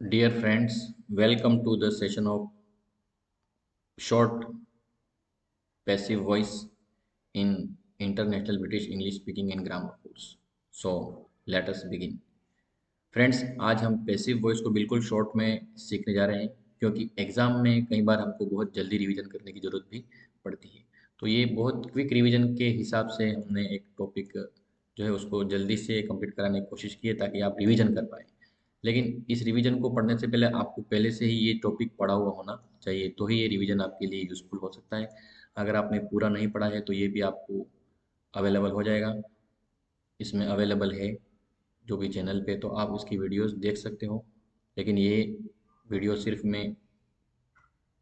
Dear friends, welcome to the session of short passive voice in International British English Speaking and Grammar course. So, let us begin. Friends, आज हम passive voice को बिल्कुल short में सीखने जा रहे हैं क्योंकि एग्ज़ाम में कई बार हमको बहुत जल्दी रिवीजन करने की ज़रूरत भी पड़ती है। तो ये बहुत क्विक रिवीजन के हिसाब से हमने एक टॉपिक जो है उसको जल्दी से कंप्लीट कराने की कोशिश की है ताकि आप रिवीजन कर पाएँ। लेकिन इस रिवीजन को पढ़ने से पहले आपको पहले से ही ये टॉपिक पढ़ा हुआ होना चाहिए, तो ही ये रिवीजन आपके लिए यूज़फुल हो सकता है। अगर आपने पूरा नहीं पढ़ा है तो ये भी आपको अवेलेबल हो जाएगा, इसमें अवेलेबल है जो भी चैनल पे, तो आप उसकी वीडियोस देख सकते हो। लेकिन ये वीडियो सिर्फ मैं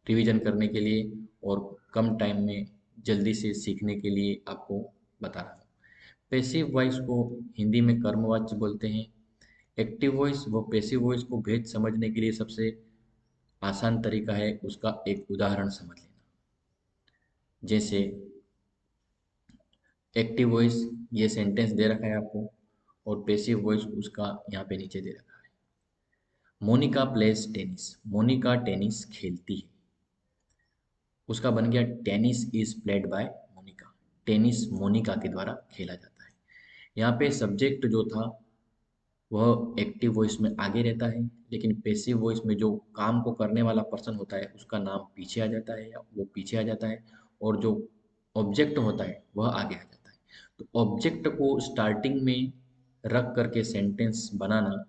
रिवीजन करने के लिए और कम टाइम में जल्दी से सीखने के लिए आपको बता रहा हूँ। पैसिव वॉइस को हिंदी में कर्मवाच्य बोलते हैं। एक्टिव वॉइस व पैसिव वॉइस को भेद समझने के लिए सबसे आसान तरीका है उसका एक उदाहरण समझ लेना। जैसे एक्टिव वॉइस, ये सेंटेंस दे रखा है आपको, और पैसिव वॉइस उसका यहाँ पे नीचे दे रखा है। Monica plays tennis, Monica tennis खेलती है। उसका बन गया tennis is played by Monica, tennis Monica के द्वारा खेला जाता है। यहाँ पे सब्जेक्ट जो था वह एक्टिव वॉइस में आगे रहता है, लेकिन पैसिव वॉइस में जो काम को करने वाला पर्सन होता है उसका नाम पीछे आ जाता है, या वो पीछे आ जाता है, और जो ऑब्जेक्ट होता है वह आगे आ जाता है। तो ऑब्जेक्ट को स्टार्टिंग में रख करके सेंटेंस बनाना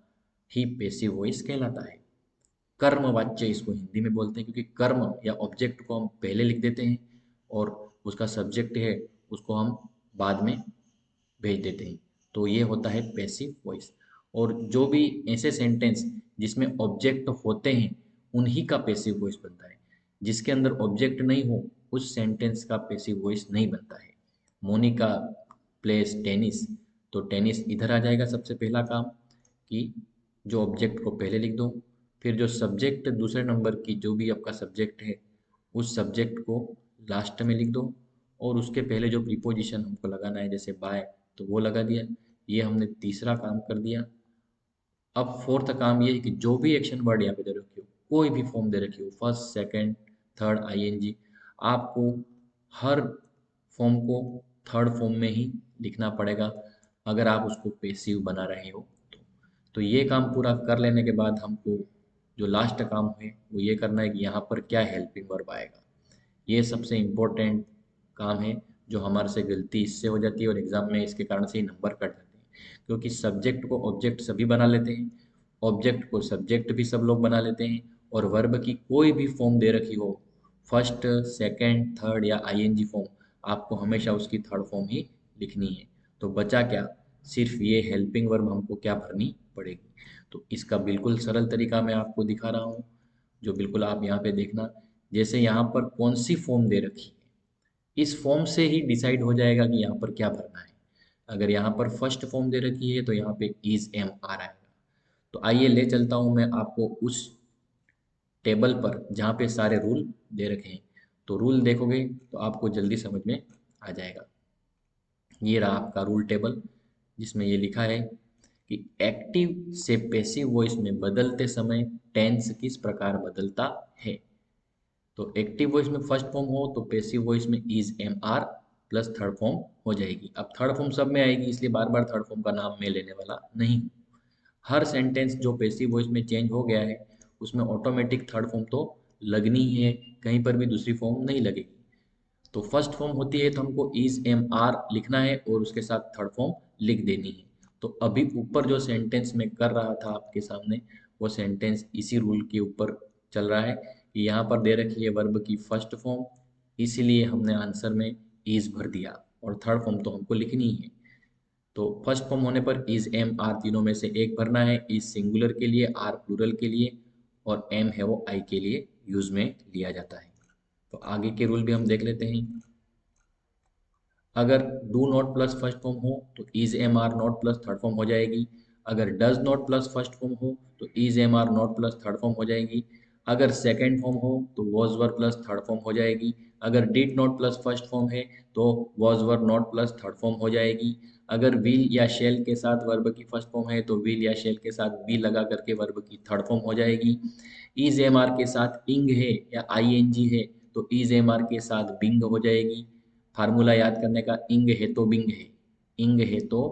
ही पैसिव वॉइस कहलाता है। कर्म वाच्य इसको हिंदी में बोलते हैं, क्योंकि कर्म या ऑब्जेक्ट को हम पहले लिख देते हैं और उसका सब्जेक्ट है उसको हम बाद में भेज देते हैं। तो ये होता है पैसिव वॉइस। और जो भी ऐसे सेंटेंस जिसमें ऑब्जेक्ट होते हैं उन्हीं का पैसिव वॉइस बनता है। जिसके अंदर ऑब्जेक्ट नहीं हो उस सेंटेंस का पैसिव वॉइस नहीं बनता है। मोनिका प्लेस टेनिस, तो टेनिस इधर आ जाएगा सबसे पहला काम, कि जो ऑब्जेक्ट को पहले लिख दो, फिर जो सब्जेक्ट दूसरे नंबर की जो भी आपका सब्जेक्ट है उस सब्जेक्ट को लास्ट में लिख दो, और उसके पहले जो प्रीपोजिशन हमको लगाना है जैसे बाय, तो वो लगा दिया। ये हमने तीसरा काम कर दिया। अब फोर्थ काम ये है कि जो भी एक्शन वर्ड यहाँ पे दे रखी हो, कोई भी फॉर्म दे रखी हो, फर्स्ट सेकंड थर्ड आईएनजी, आपको हर फॉर्म को थर्ड फॉर्म में ही लिखना पड़ेगा अगर आप उसको पेसिव बना रहे हो तो ये काम पूरा कर लेने के बाद हमको जो लास्ट काम है वो ये करना है कि यहाँ पर क्या हेल्पिंग वर्ब आएगा। ये सबसे इम्पोर्टेंट काम है, जो हमारे से गलती इससे हो जाती है और एग्जाम में इसके कारण से ही नंबर कट जाते हैं, क्योंकि सब्जेक्ट को ऑब्जेक्ट सभी बना लेते हैं, ऑब्जेक्ट को सब्जेक्ट भी सब लोग बना लेते हैं, और वर्ब की कोई भी फॉर्म दे रखी हो, फर्स्ट सेकंड थर्ड या आईएनजी फॉर्म, आपको हमेशा उसकी थर्ड फॉर्म ही लिखनी है। तो बचा क्या, सिर्फ ये हेल्पिंग वर्ब हमको क्या भरनी पड़ेगी। तो इसका बिल्कुल सरल तरीका मैं आपको दिखा रहा हूँ, जो बिल्कुल आप यहाँ पे देखना। जैसे यहाँ पर कौन सी फॉर्म दे रखी है, इस फॉर्म से ही डिसाइड हो जाएगा कि यहाँ पर क्या भरना है। अगर यहाँ पर फर्स्ट फॉर्म दे रखी है तो यहाँ पे इज एम आर आएगा। तो आइए ले चलता हूँ मैं आपको उस टेबल पर जहाँ पे सारे रूल दे रखे हैं। तो रूल देखोगे तो आपको जल्दी समझ में आ जाएगा। ये रहा आपका रूल टेबल, जिसमें ये लिखा है कि एक्टिव से पैसिव वॉइस में बदलते समय टेंस किस प्रकार बदलता है। तो एक्टिव वॉइस में फर्स्ट फॉर्म हो तो पैसिव वॉइस में is am are plus third form हो जाएगी। अब थर्ड फॉर्म सब में आएगी, इसलिए बार बार थर्ड फॉर्म का नाम मैं लेने वाला नहीं हूँ। हर सेंटेंस जो पैसिव वॉइस में चेंज हो गया है उसमें ऑटोमेटिक थर्ड फॉर्म तो लगनी ही है, कहीं पर भी दूसरी फॉर्म नहीं लगेगी। तो फर्स्ट फॉर्म होती है तो हमको इज एम आर लिखना है और उसके साथ थर्ड फॉर्म लिख देनी है। तो अभी ऊपर जो सेंटेंस मैं कर रहा था आपके सामने, वो सेंटेंस इसी रूल के ऊपर चल रहा है कि यहाँ पर दे रखी है वर्ब की फर्स्ट फॉर्म, इसीलिए हमने आंसर में इज भर दिया, और थर्ड फॉर्म तो हमको लिखनी ही है। तो फर्स्ट फॉर्म होने पर इज एम आर तीनों में से एक भरना है, इज सिंगुलर के लिए, आर प्लूरल के लिए, और एम है वो आई के लिए यूज में लिया जाता है। तो आगे के रूल भी हम देख लेते हैं। अगर do not plus first form हो तो is am are not plus third form हो जाएगी। अगर does not plus first form हो तो is am are not plus third form हो जाएगी। अगर सेकेंड फॉर्म हो तो was were plus third form हो जाएगी। अगर did not plus first form है तो was were not plus third form हो जाएगी। अगर विल या शेल के साथ वर्ब की फर्स्ट फॉर्म है तो विल या शेल के साथ बी लगा करके वर्ब की थर्ड फॉर्म हो जाएगी। इज एम आर के साथ इंग है या आई एन जी है तो इज एम आर के साथ बिंग हो जाएगी। फार्मूला याद करने का, इंग है तो बिंग है, इंग है तो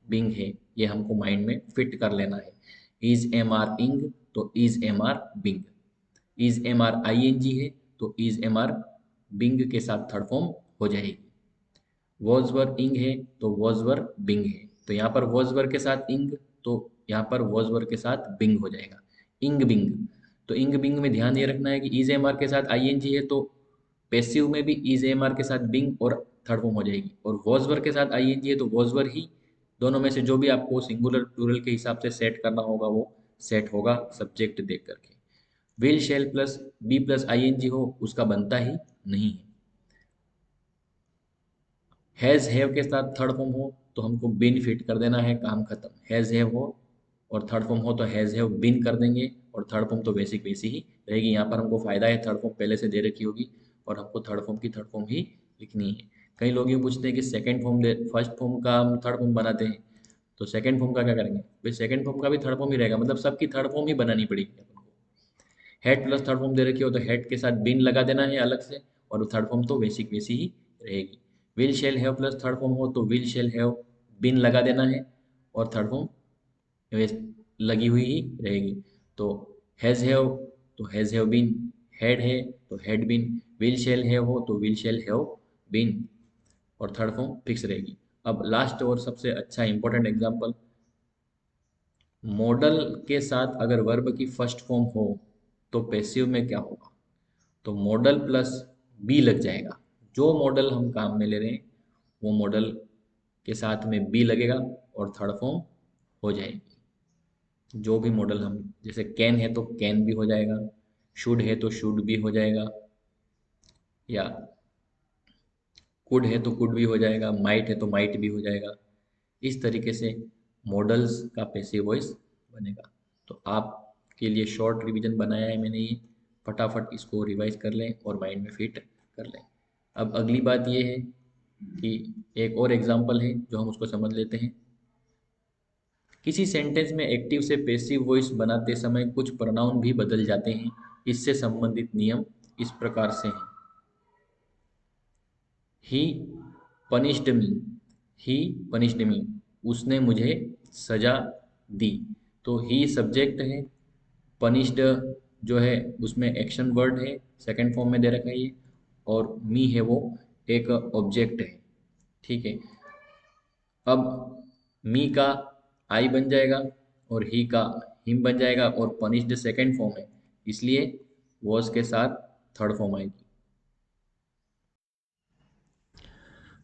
बिंग है, ये हमको माइंड में फिट कर लेना है। इज एम आर इंग तो is am are being. Is am are I N G है तो इज एम आर बिंग के साथ थर्ड फॉर्म हो जाएगी। वॉज वर इंग है तो वॉज वर बिंग है, तो यहाँ पर वॉज वर के साथ इंग, तो यहाँ पर वॉज वर के साथ बिंग हो जाएगा, इंग बिंग। तो इंग बिंग में ध्यान ये रखना है कि इज एम आर के साथ आई एन जी है तो पैसिव में भी इज एम आर के साथ बिंग और थर्ड फॉर्म हो जाएगी, और वॉज वर के साथ आई एन जी है तो वॉज वर ही। दोनों में से जो भी आपको सिंगुलर प्लूरल के हिसाब से सेट करना होगा वो सेट होगा सब्जेक्ट देख करके। Will shall plus be plus I N G हो उसका बनता ही नहीं है। हैज़ हैव के साथ थर्ड फॉर्म हो तो हमको बिन फिट कर देना है, काम खत्म। हैज़ हैव हो और थर्ड फॉर्म हो तो हैज़ हैव बिन कर देंगे, और थर्ड फॉर्म तो बेसिक वैसी ही रहेगी। यहाँ पर हमको फ़ायदा है थर्ड फॉर्म पहले से दे रखी होगी और हमको थर्ड फॉर्म की थर्ड फॉर्म ही लिखनी है। कई लोग ये पूछते हैं कि सेकंड फॉर्म दे, फर्स्ट फॉर्म का हम थर्ड फॉर्म बनाते हैं तो सेकंड फॉर्म का क्या करेंगे? भाई सेकंड फॉर्म का भी थर्ड फॉर्म ही रहेगा, मतलब सबकी थर्ड फॉर्म ही बनानी पड़ेगी अपन को। हेड प्लस थर्ड फॉर्म दे रखी हो तो हेड के साथ बिन लगा देना है अलग से, और थर्ड फॉर्म तो बेसिक वैसी ही रहेगी। Will shall have plus third form हो तो विल शेल हैव बिन लगा देना है, और थर्ड फॉर्म लगी हुई ही रहेगी। तो हैज़ हैव तो हैज़ हैव बिन, हेड है तो had been, will shall have हो तो विल शेल हैव बिन, और थर्ड फॉर्म फिक्स रहेगी। अब लास्ट और सबसे अच्छा इंपॉर्टेंट एग्जांपल, मॉडल के साथ अगर वर्ब की फर्स्ट फॉर्म हो तो पैसिव में क्या होगा? तो मॉडल प्लस बी लग जाएगा। जो मॉडल हम काम में ले रहे हैं वो मॉडल के साथ में बी लगेगा और थर्ड फॉर्म हो जाएगी। जो भी मॉडल हम, जैसे कैन है तो कैन भी हो जाएगा, शुड है तो शुड भी हो जाएगा, या कुड है तो कुड भी हो जाएगा, माइट है तो माइट भी हो जाएगा। इस तरीके से मॉडल्स का पैसिव वॉइस बनेगा। तो आपके लिए शॉर्ट रिवीजन बनाया है मैंने ये, फटाफट इसको रिवाइज कर लें और माइंड में फिट कर लें। अब अगली बात ये है कि एक और एग्जांपल है जो हम उसको समझ लेते हैं। किसी सेंटेंस में एक्टिव से पैसिव वॉइस बनाते समय कुछ प्रोनाउन भी बदल जाते हैं। इससे संबंधित नियम इस प्रकार से हैं। ही पनिश्ड मी, ही पनिश्ड मी, उसने मुझे सजा दी। तो ही सब्जेक्ट है, पनिश्ड जो है उसमें एक्शन वर्ड है, सेकंड फॉर्म में दे रखा है ये, और मी है वो एक ऑब्जेक्ट है। ठीक है। अब मी का आई बन जाएगा और ही का हिम बन जाएगा, और पनिश्ड सेकंड फॉर्म है इसलिए वॉज के साथ थर्ड फॉर्म आएगी।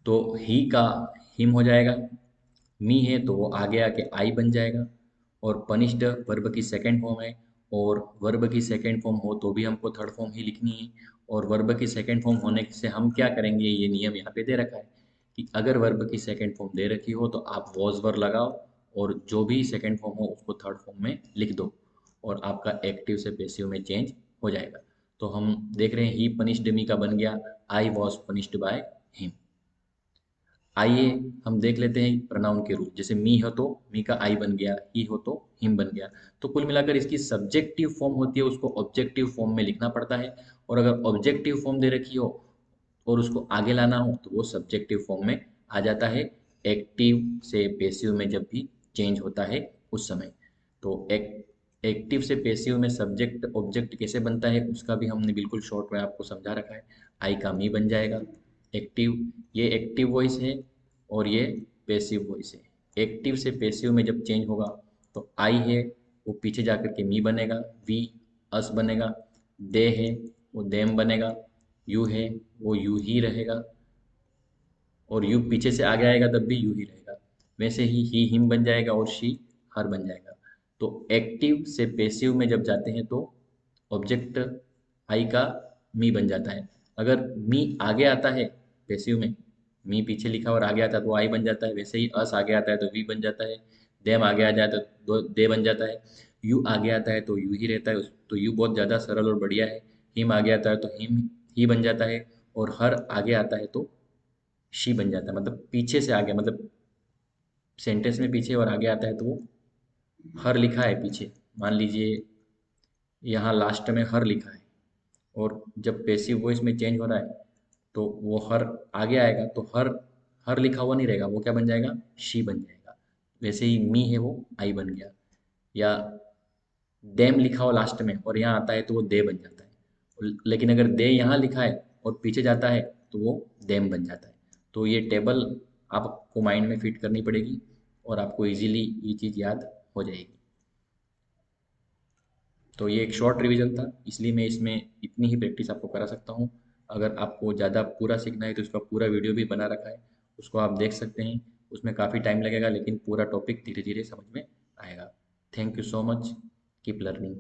तो ही का हिम हो जाएगा, मी है तो वो आगे आके आई बन जाएगा, और पनिश्ड वर्ब की सेकंड फॉर्म है, और वर्ब की सेकंड फॉर्म हो तो भी हमको थर्ड फॉर्म ही लिखनी है। और वर्ब की सेकंड फॉर्म होने से हम क्या करेंगे, ये नियम यहाँ पे दे रखा है कि अगर वर्ब की सेकंड फॉर्म दे रखी हो तो आप वॉज वर लगाओ और जो भी सेकंड फॉर्म हो उसको थर्ड फॉर्म में लिख दो, और आपका एक्टिव से पैसिव में चेंज हो जाएगा। तो हम देख रहे हैं ही पनिश्ड मी का बन गया I was punished by him. आइए हम देख लेते हैं प्रोनाउन के रूल। जैसे मी हो तो मी का आई बन गया, ही हो तो हिम बन गया। तो कुल मिलाकर इसकी सब्जेक्टिव फॉर्म होती है, उसको ऑब्जेक्टिव फॉर्म में लिखना पड़ता है, और अगर ऑब्जेक्टिव फॉर्म दे रखी हो और उसको आगे लाना हो तो वो सब्जेक्टिव फॉर्म में आ जाता है, एक्टिव से पैसिव में जब भी चेंज होता है उस समय। तो एक्टिव से पैसिव में सब्जेक्ट ऑब्जेक्ट कैसे बनता है उसका भी हमने बिल्कुल शॉर्ट में आपको समझा रखा है। आई का मी बन जाएगा एक्टिव, ये एक्टिव वॉइस है और ये पैसिव वॉइस है। एक्टिव से पैसिव में जब चेंज होगा तो आई है वो पीछे जाकर के मी बनेगा, वी अस बनेगा, दे है वो देम बनेगा, यू है वो यू ही रहेगा, और यू पीछे से आगे आएगा तब भी यू ही रहेगा। वैसे ही हिम बन जाएगा और शी हर बन जाएगा। तो एक्टिव से पैसिव में जब जाते हैं तो ऑब्जेक्ट आई का मी बन जाता है। अगर मी आगे आता है पैसिव में, मी पीछे लिखा और आगे आता है तो आई बन जाता है। वैसे ही अस आगे आता है तो वी बन जाता है, देम आगे आ जाए तो दे बन जाता है, यू आगे आता है तो यू ही रहता है, तो यू बहुत ज़्यादा सरल और बढ़िया है। हिम आगे आता है तो हिम ही बन जाता है, और हर आगे आता है तो शी बन जाता है, मतलब पीछे से आ गया, मतलब सेंटेंस में पीछे और आगे आता है तो वो हर लिखा है पीछे, मान लीजिए यहाँ लास्ट में हर लिखा है, और जब पैसिव वॉइस में चेंज हो रहा है तो वो हर आगे आएगा तो हर हर लिखा हुआ नहीं रहेगा, वो क्या बन जाएगा, शी बन जाएगा। वैसे ही मी है वो आई बन गया। या देम लिखा हो लास्ट में और यहाँ आता है तो वो दे बन जाता है, लेकिन अगर दे यहाँ लिखा है और पीछे जाता है तो वो देम बन जाता है। तो ये टेबल आपको माइंड में फिट करनी पड़ेगी और आपको इजीली ये चीज़ याद हो जाएगी। तो ये एक शॉर्ट रिवीजन था, इसलिए मैं इसमें इतनी ही प्रैक्टिस आपको करा सकता हूँ। अगर आपको ज़्यादा पूरा सीखना है तो इसका पूरा वीडियो भी बना रखा है, उसको आप देख सकते हैं। उसमें काफ़ी टाइम लगेगा लेकिन पूरा टॉपिक धीरे धीरे समझ में आएगा। Thank you so much, keep learning.